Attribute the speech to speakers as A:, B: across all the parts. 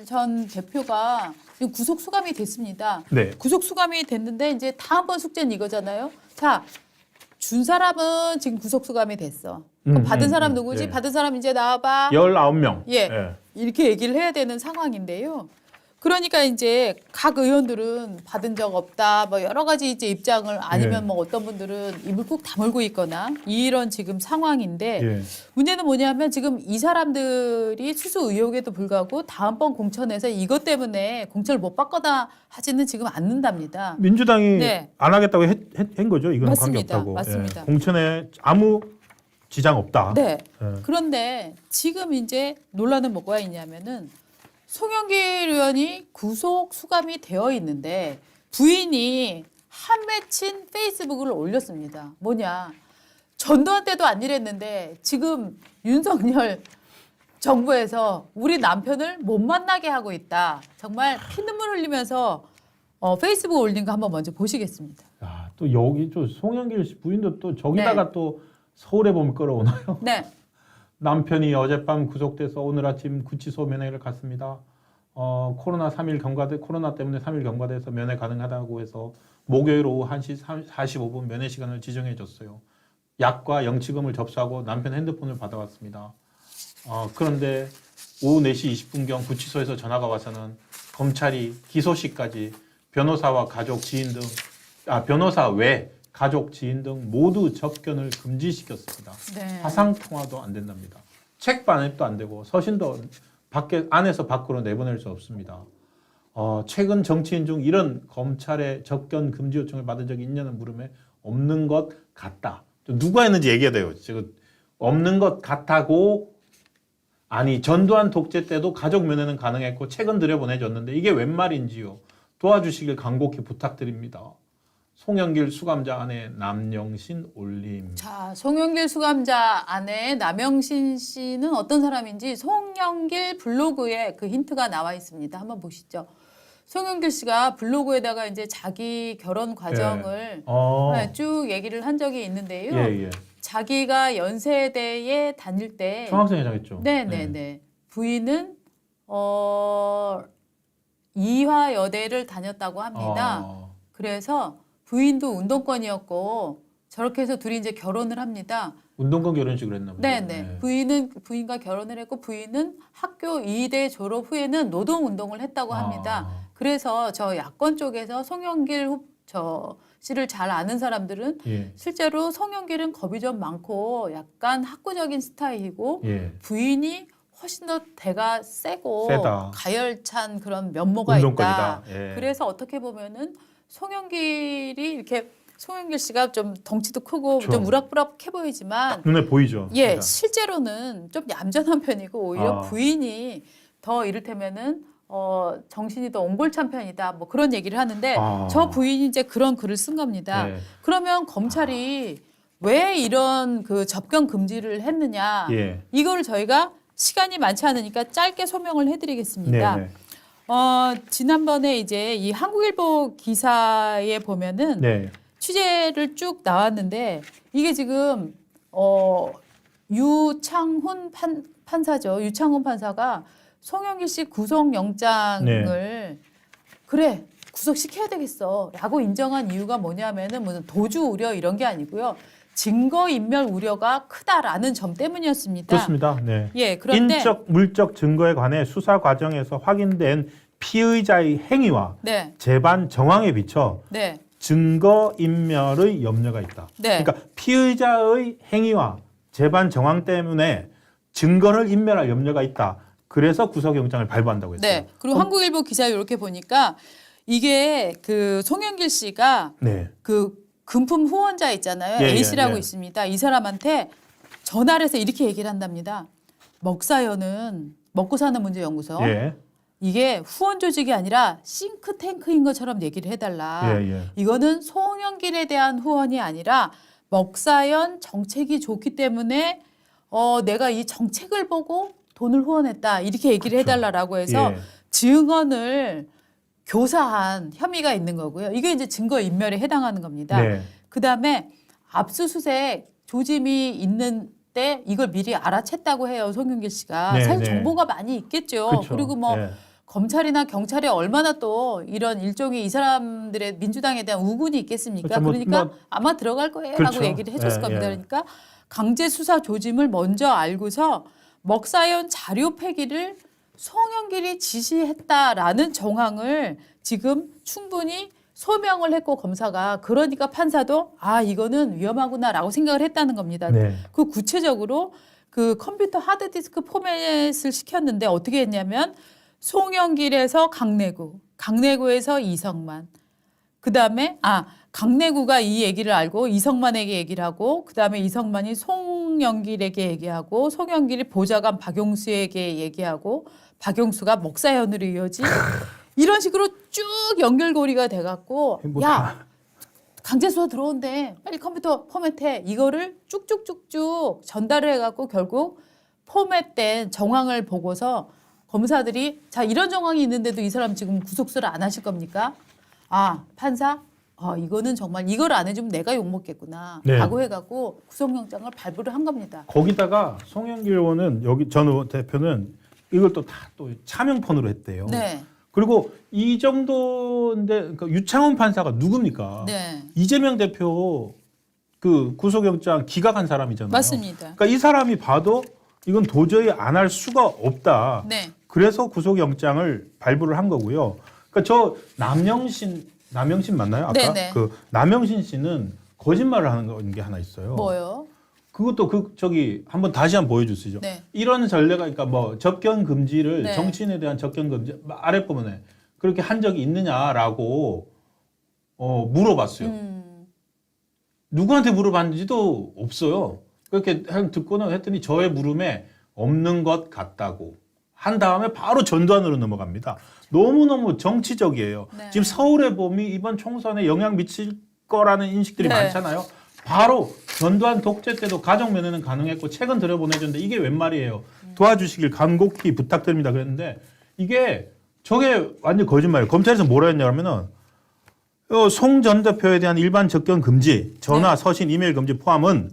A: 전 대표가 지금 구속 수감이 됐습니다.
B: 네.
A: 구속 수감이 됐는데 이제 다음번 숙제는 이거잖아요. 자, 준 사람은 지금 구속 수감이 됐어. 그럼 받은 사람 누구지?
B: 예.
A: 받은 사람 이제 나와봐.
B: 19명.
A: 예. 이렇게 얘기를 해야 되는 상황인데요. 그러니까 이제 각 의원들은 받은 적 없다, 뭐 여러 가지 이제 입장을 아니면
B: 예.
A: 뭐 어떤 분들은 입을 꾹 다물고 있거나 이런 지금 상황인데
B: 예.
A: 문제는 뭐냐면 지금 이 사람들이 수수 의혹에도 불구하고 다음번 공천에서 이것 때문에 공천을 못 받거나 하지는 지금 않는답니다.
B: 민주당이
A: 네.
B: 안 하겠다고 한 거죠. 이거는
A: 맞습니다.
B: 관계없다고.
A: 맞습니다.
B: 예. 공천에 아무 지장 없다.
A: 네.
B: 예.
A: 그런데 지금 이제 논란은 뭐가 있냐면은 송영길 의원이 구속 수감이 되어 있는데 부인이 한 맺힌 페이스북을 올렸습니다. 뭐냐. 전두환 때도 안 이랬는데 지금 윤석열 정부에서 우리 남편을 못 만나게 하고 있다. 정말 피눈물 흘리면서 페이스북 올린 거 한번 먼저 보시겠습니다.
B: 야, 또 여기 또 송영길 씨 부인도 또 저기다가 또 서울에 보면 끌어오나요?
A: 네.
B: 남편이 어젯밤 구속돼서 오늘 아침 구치소 면회를 갔습니다. 코로나 때문에 3일 경과돼서 면회 가능하다고 해서 목요일 오후 1시 45분 면회 시간을 지정해 줬어요. 약과 영치금을 접수하고 남편 핸드폰을 받아왔습니다. 그런데 오후 4시 20분경 구치소에서 전화가 와서는 검찰이 기소시까지 변호사와 가족, 지인 등 변호사 외 가족, 지인 등 모두 접견을 금지시켰습니다.
A: 네.
B: 화상 통화도 안 된답니다. 책 반입도 안 되고 서신도 안에서 밖으로 내보낼 수 없습니다. 최근 정치인 중 이런 검찰의 접견 금지 요청을 받은 적이 있냐는 물음에 없는 것 같다. 누가 했는지 얘기해야 돼요. 지금 없는 것 같다고 아니 전두환 독재 때도 가족 면회는 가능했고 책은 들여보내줬는데 이게 웬 말인지요. 도와주시길 간곡히 부탁드립니다. 송영길 수감자 아내 남영신 올림.
A: 자, 송영길 수감자 아내 남영신 씨는 어떤 사람인지 송영길 블로그에 그 힌트가 나와 있습니다. 한번 보시죠. 송영길 씨가 블로그에다가 이제 자기 결혼 과정을 쭉 얘기를 한 적이 있는데요.
B: 예.
A: 자기가 연세대에 다닐 때
B: 중학생회장 했죠.
A: 네네네. 부인은 이화여대를 다녔다고 합니다. 그래서 부인도 운동권이었고 저렇게 해서 둘이 이제 결혼을 합니다.
B: 운동권 결혼식을 했나 보죠.
A: 네네. 부인과 결혼을 했고 부인은 학교 2대 졸업 후에는 노동운동을 했다고 합니다. 그래서 저 야권 쪽에서 송영길 씨를 잘 아는 사람들은 실제로 송영길은 겁이 좀 많고 약간 학구적인 스타일이고 부인이 훨씬 더 대가 세다. 가열찬 그런 면모가
B: 운동권이다.
A: 있다. 그래서 어떻게 보면은 송영길 씨가 좀 덩치도 크고
B: 그렇죠.
A: 좀 우락부락해 보이지만
B: 눈에 보이죠.
A: 예,
B: 그러니까.
A: 실제로는 좀 얌전한 편이고 오히려 부인이 더 이를테면은 정신이 더 옹골찬 편이다. 뭐 그런 얘기를 하는데 저 부인이 이제 그런 글을 쓴 겁니다. 그러면 검찰이 왜 이런 그 접견 금지를 했느냐? 이거를 저희가 시간이 많지 않으니까 짧게 소명을 해드리겠습니다. 지난번에 이제 이 한국일보 기사에 보면은 취재를 쭉 나왔는데 이게 지금 유창훈 판사죠. 유창훈 판사가 송영길 씨 구속영장을 그래 구속시켜야 되겠어라고 인정한 이유가 뭐냐면은 무슨 도주 우려 이런 게 아니고요. 증거인멸 우려가 크다라는 점 때문이었습니다.
B: 그렇습니다. 네.
A: 예, 그런데
B: 인적, 물적 증거에 관해 수사 과정에서 확인된 피의자의 행위와 재반 정황에 비춰 증거인멸의 염려가 있다. 그러니까 피의자의 행위와 재반 정황 때문에 증거를 인멸할 염려가 있다. 그래서 구속영장을 발부한다고 했어요.
A: 네. 그리고 한국일보 기사에 이렇게 보니까 이게 그 송영길 씨가 그 금품 후원자 있잖아요. A씨라고 있습니다. 이 사람한테 전화를 해서 이렇게 얘기를 한답니다. 먹사연은 먹고 사는 문제 연구소. 이게 후원 조직이 아니라 싱크탱크인 것처럼 얘기를 해달라. 이거는 송영길에 대한 후원이 아니라 먹사연 정책이 좋기 때문에 내가 이 정책을 보고 돈을 후원했다. 이렇게 얘기를 해달라고 해서 증언을 교사한 혐의가 있는 거고요. 이게 이제 증거인멸에 해당하는 겁니다. 그다음에 압수수색 조짐이 있는데 이걸 미리 알아챘다고 해요. 송영길 씨가. 사실 정보가 많이 있겠죠. 그리고 뭐 검찰이나 경찰이 얼마나 또 이런 일종의 이 사람들의 민주당에 대한 우군이 있겠습니까?
B: 그렇죠.
A: 그러니까 아마 들어갈 거예요
B: 그렇죠.
A: 라고 얘기를 해줬을
B: 예,
A: 겁니다.
B: 예.
A: 그러니까 강제 수사 조짐을 먼저 알고서 먹사연 자료 폐기를 송영길이 지시했다라는 정황을 지금 충분히 소명을 했고 검사가 그러니까 판사도 아 이거는 위험하구나라고 생각을 했다는 겁니다.
B: 네.
A: 그 구체적으로 그 컴퓨터 하드디스크 포맷을 시켰는데 어떻게 했냐면 송영길에서 강내구, 강내구에서 이성만, 그 다음에 강내구가 이 얘기를 알고 이성만에게 얘기를 하고 그 다음에 이성만이 송영길에게 얘기하고 송영길이 보좌관 박용수에게 얘기하고 박용수가 먹사연으로 이어지 이런 식으로 쭉 연결고리가 돼갖고 야 강제수사 들어온대 빨리 컴퓨터 포맷해 이거를 쭉쭉쭉쭉 전달을 해갖고 결국 포맷된 정황을 보고서 검사들이 자 이런 정황이 있는데도 이 사람 지금 구속수를 안 하실 겁니까? 판사 이거는 정말 이걸 안 해주면 내가 욕먹겠구나
B: 네.
A: 라고 해갖고 구속영장을 발부를 한 겁니다.
B: 거기다가 송영길 의원은 여기 전 의원 대표는 이걸 또 다 또 차명폰으로 했대요.
A: 네.
B: 그리고 이 정도인데 그러니까 유창훈 판사가 누굽니까?
A: 네.
B: 이재명 대표 그 구속영장 기각한 사람이잖아요.
A: 맞습니다.
B: 그러니까 이 사람이 봐도 이건 도저히 안 할 수가 없다.
A: 네.
B: 그래서 구속영장을 발부를 한 거고요. 그러니까 저 남영신 맞나요? 아까
A: 네네.
B: 그 남영신 씨는 거짓말을 하는 게 하나 있어요.
A: 뭐요?
B: 그것도 한번 다시 한번 보여주시죠.
A: 네.
B: 이런 전례가 그러니까 뭐 접견 금지를
A: 네.
B: 정치인에 대한 접견 금지 아래 부분에 그렇게 한 적이 있느냐라고 물어봤어요. 누구한테 물어봤는지도 없어요. 그렇게 듣고는 했더니 저의 물음에 없는 것 같다고 한 다음에 바로 전두환으로 넘어갑니다. 너무너무 정치적이에요.
A: 네.
B: 지금 서울의 봄이 이번 총선에 영향 미칠 거라는 인식들이
A: 네.
B: 많잖아요. 바로 전두환 독재 때도 가족 면회는 가능했고 책은 들여보내줬는데 이게 웬 말이에요. 도와주시길 간곡히 부탁드립니다. 그랬는데 저게 완전 거짓말이에요. 검찰에서 뭐라 했냐면은 송 전 대표에 대한 일반 접견 금지, 전화, 서신, 이메일 금지 포함은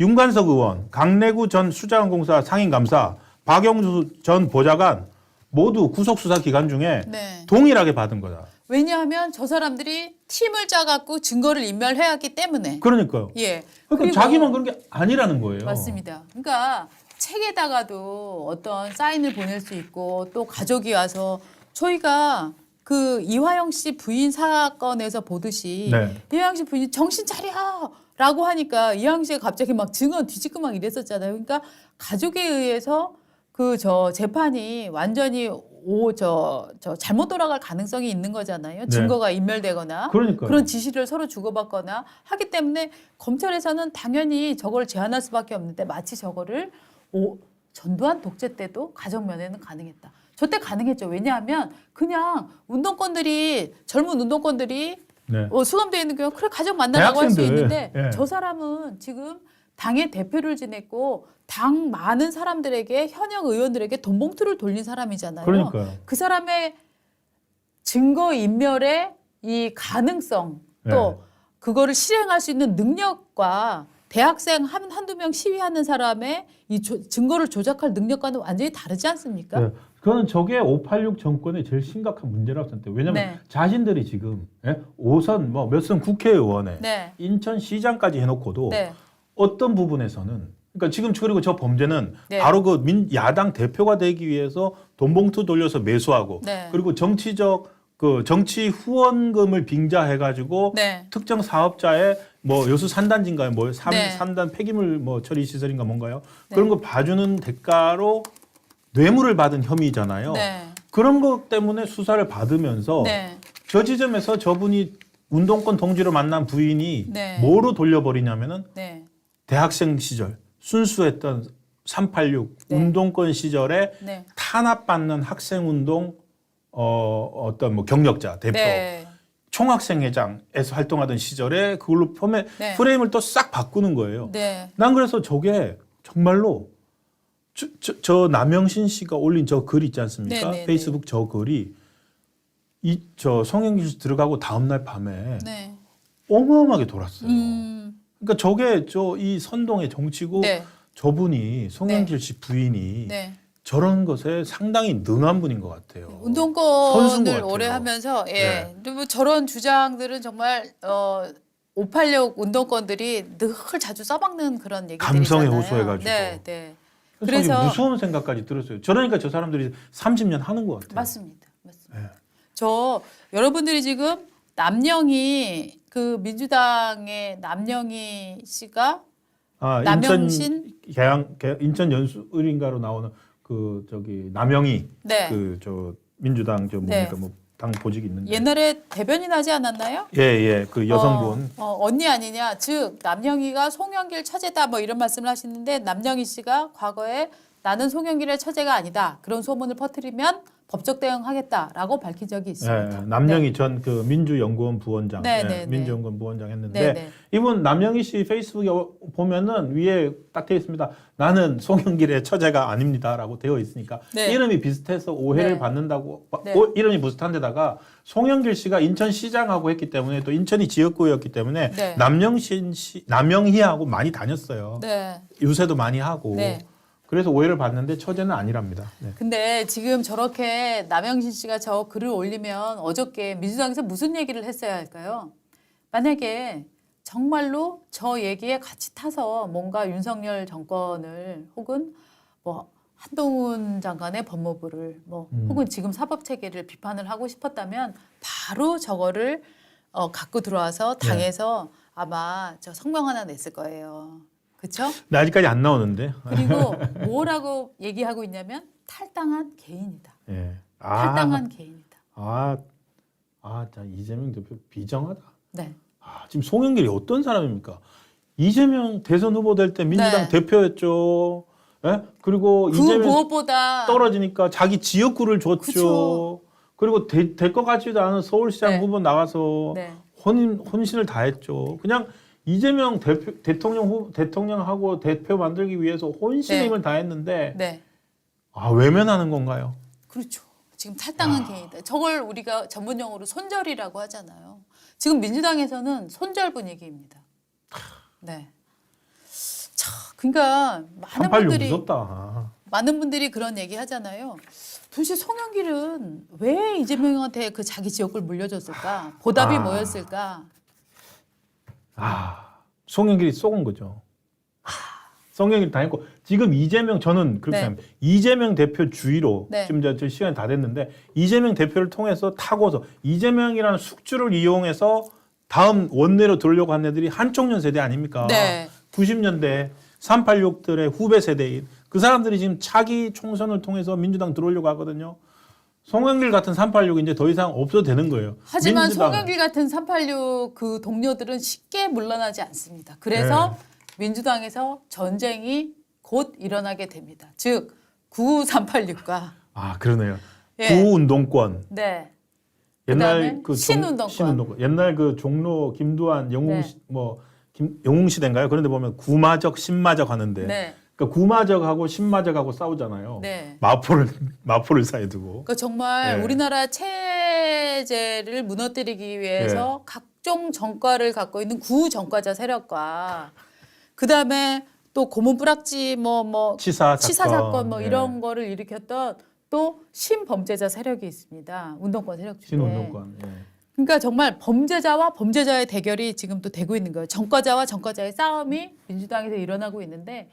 B: 윤관석 의원, 강내구 전 수자원공사 상임감사, 박영수 전 보좌관 모두 구속수사 기간 중에
A: 네.
B: 동일하게 받은 거다.
A: 왜냐하면 저 사람들이 팀을 짜갖고 증거를 인멸해야 하기 때문에.
B: 그러니까요.
A: 예.
B: 그러니까
A: 그리고
B: 자기만 그런 게 아니라는 거예요.
A: 맞습니다. 그러니까 책에다가도 어떤 사인을 보낼 수 있고 또 가족이 와서 저희가 그 이화영 씨 부인 사건에서 보듯이
B: 네.
A: 이화영 씨 부인이 정신 차려라고 하니까 이화영 씨가 갑자기 막 증언 뒤집고 막 이랬었잖아요. 그러니까 가족에 의해서 재판이 완전히 잘못 돌아갈 가능성이 있는 거잖아요.
B: 네.
A: 증거가 인멸되거나
B: 그러니까요.
A: 그런 지시를 서로 주고받거나 하기 때문에 검찰에서는 당연히 저걸 제한할 수밖에 없는데 마치 저거를 전두환 독재 때도 가정면회는 가능했다. 저 때 가능했죠. 왜냐하면 그냥 젊은 운동권들이
B: 네.
A: 수감되어 있는 경우 그래 가족 만나라고 할 수
B: 대학생들.
A: 있는데
B: 예.
A: 저 사람은 지금 당의 대표를 지냈고 당 많은 사람들에게 현역 의원들에게 돈 봉투를 돌린 사람이잖아요.
B: 그러니까요.
A: 그 사람의 증거 인멸의 이 가능성 또
B: 네.
A: 그거를 실행할 수 있는 능력과 대학생 한두 명 시위하는 사람의 이 증거를 조작할 능력과는 완전히 다르지 않습니까?
B: 네. 그거는 저게 586 정권의 제일 심각한 문제라고 생각해요. 왜냐하면
A: 네.
B: 자신들이 지금 5선 몇 선 국회의원에
A: 네.
B: 인천시장까지 해놓고도
A: 네.
B: 어떤 부분에서는 그러니까 지금 그리고 저 범죄는
A: 네.
B: 바로 그 야당 대표가 되기 위해서 돈봉투 돌려서 매수하고
A: 네.
B: 그리고 정치 후원금을 빙자해가지고
A: 네.
B: 특정 사업자의 여수 산단지인가요?
A: 네.
B: 산단 폐기물 처리 시설인가 뭔가요?
A: 네.
B: 그런 거 봐주는 대가로 뇌물을 받은 혐의잖아요.
A: 네.
B: 그런 것 때문에 수사를 받으면서
A: 네.
B: 저 지점에서 저분이 운동권 동지로 만난 부인이
A: 네.
B: 뭐로 돌려버리냐면은
A: 네.
B: 대학생 시절 순수했던 386
A: 네.
B: 운동권 시절에
A: 네.
B: 탄압받는 학생운동 경력자 대표
A: 네.
B: 총학생회장에서 활동하던 시절에 그걸로
A: 네.
B: 프레임을 또 싹 바꾸는 거예요.
A: 네.
B: 난 그래서 저게 정말로 저 남영신 씨가 올린 저 글 있지 않습니까?
A: 네, 네,
B: 페이스북 저 글이 송영길 씨 들어가고 다음날 밤에
A: 네.
B: 어마어마하게 돌았어요.
A: 음.
B: 그러니까 저게 이 선동의 정치고
A: 네.
B: 저분이 송영길 씨 부인이
A: 네.
B: 저런 것에 상당히 능한 분인 것 같아요. 선수인 것
A: 운동권을
B: 같아요.
A: 오래 하면서
B: 네.
A: 근데 뭐 저런 주장들은 정말 586 운동권들이 늘 자주 써먹는 그런 얘기들이잖아요.
B: 감성에 호소해가지고.
A: 네, 네.
B: 그래서
A: 그래서
B: 무서운 생각까지 들었어요. 저러니까 저 사람들이 30년 하는 것 같아요.
A: 맞습니다. 맞습니다.
B: 네.
A: 저 여러분들이 지금 남영희 그 민주당의 남영희 씨가 남영신
B: 인천 연수을인가로 나오는 그 저기 남영희
A: 네.
B: 그 저 민주당 저 뭡니까
A: 네.
B: 뭐 당 보직이 있는데
A: 옛날에 대변인 하지 않았나요?
B: 예예 그 여성분
A: 언니 아니냐 즉 남영희가 송영길 처제다 뭐 이런 말씀을 하시는데 남영희 씨가 과거에 나는 송영길의 처제가 아니다 그런 소문을 퍼뜨리면 법적 대응하겠다라고 밝힌 적이 있습니다.
B: 예, 남영희 전 그 민주연구원 부원장
A: 네, 네, 네.
B: 민주연구원 부원장 했는데
A: 네, 네.
B: 이분 남영희 씨 페이스북에 보면은 위에 딱 되어 있습니다. 나는 송영길의 처제가 아닙니다라고 되어 있으니까
A: 네.
B: 이름이 비슷해서 오해를
A: 네.
B: 받는다고
A: 네.
B: 이름이 비슷한데다가 송영길 씨가 인천시장하고 했기 때문에 또 인천이 지역구였기 때문에
A: 네.
B: 남영희하고 많이 다녔어요.
A: 네.
B: 유세도 많이 하고
A: 네.
B: 그래서 오해를 받는데 처제는 아니랍니다. 네.
A: 근데 지금 저렇게 남영신 씨가 저 글을 올리면 어저께 민주당에서 무슨 얘기를 했어야 할까요? 만약에 정말로 저 얘기에 같이 타서 뭔가 윤석열 정권을 혹은 뭐 한동훈 장관의 법무부를 뭐 혹은 지금 사법 체계를 비판을 하고 싶었다면 바로 저거를 갖고 들어와서 당에서 아마 저 성명 하나 냈을 거예요. 그렇죠?
B: 근데 아직까지 안 나오는데.
A: 그리고 뭐라고 얘기하고 있냐면 탈당한 개인이다.
B: 예.
A: 탈당한 개인이다.
B: 자 이재명 대표 비정하다.
A: 네.
B: 지금 송영길이 어떤 사람입니까? 이재명 대선 후보 될 때 민주당
A: 네.
B: 대표였죠. 예? 그리고
A: 그
B: 이재명
A: 무엇보다
B: 떨어지니까 자기 지역구를 줬죠.
A: 그쵸.
B: 그리고 될 것 같지도 않은 서울시장
A: 네.
B: 후보 나가서
A: 네.
B: 혼신을 다했죠. 그냥 이재명 대통령하고 대표 만들기 위해서 혼신의
A: 네.
B: 힘을 다했는데
A: 네.
B: 외면하는 건가요?
A: 그렇죠. 지금 탈당한 개인이다. 저걸 우리가 전문 용어로 손절이라고 하잖아요. 지금 민주당에서는 손절 분위기입니다. 네. 자, 그러니까 많은 분들이 그런 얘기 하잖아요. 도대체 송영길은 왜 이재명한테 그 자기 지역구를 물려줬을까? 보답이 뭐였을까?
B: 송영길이 쏘은 거죠. 송영길 다 했고 지금 이재명 저는 그렇게
A: 네.
B: 합니다. 이재명 대표 주의로
A: 네.
B: 지금 저 시간이 다 됐는데 이재명 대표를 통해서 타고서 이재명이라는 숙주를 이용해서 다음 원내로 들어오려고 한 애들이 한총련 세대 아닙니까?
A: 네.
B: 90년대 386들의 후배 세대인 그 사람들이 지금 차기 총선을 통해서 민주당 들어오려고 하거든요. 송영길 같은 386이 이제 더 이상 없어도 되는 거예요.
A: 하지만
B: 민주당은.
A: 송영길 같은 386 그 동료들은 쉽게 물러나지 않습니다. 그래서 민주당에서 전쟁이 곧 일어나게 됩니다. 즉 99386과
B: 그러네요.
A: 예.
B: 구운동권.
A: 네.
B: 옛날
A: 그다음에 신운동권.
B: 신운동권. 옛날 그 종로 김두한 영웅
A: 네.
B: 영웅 시대인가요? 그런데 보면 구마적 신마적 하는데
A: 네.
B: 그러니까 구마적하고 신마적하고 싸우잖아요.
A: 네.
B: 마포를 사이에 두고.
A: 그러니까 정말
B: 네.
A: 우리나라 체제를 무너뜨리기 위해서 각종 전과를 갖고 있는 구전과자 세력과 그다음에 또 고문 뿌락지
B: 치사
A: 사건 뭐
B: 예.
A: 이런 거를 일으켰던 또 신범죄자 세력이 있습니다. 운동권 세력 중에.
B: 신운동권. 예.
A: 그러니까 정말 범죄자와 범죄자의 대결이 지금 또 되고 있는 거예요. 전과자와 전과자의 싸움이 민주당에서 일어나고 있는데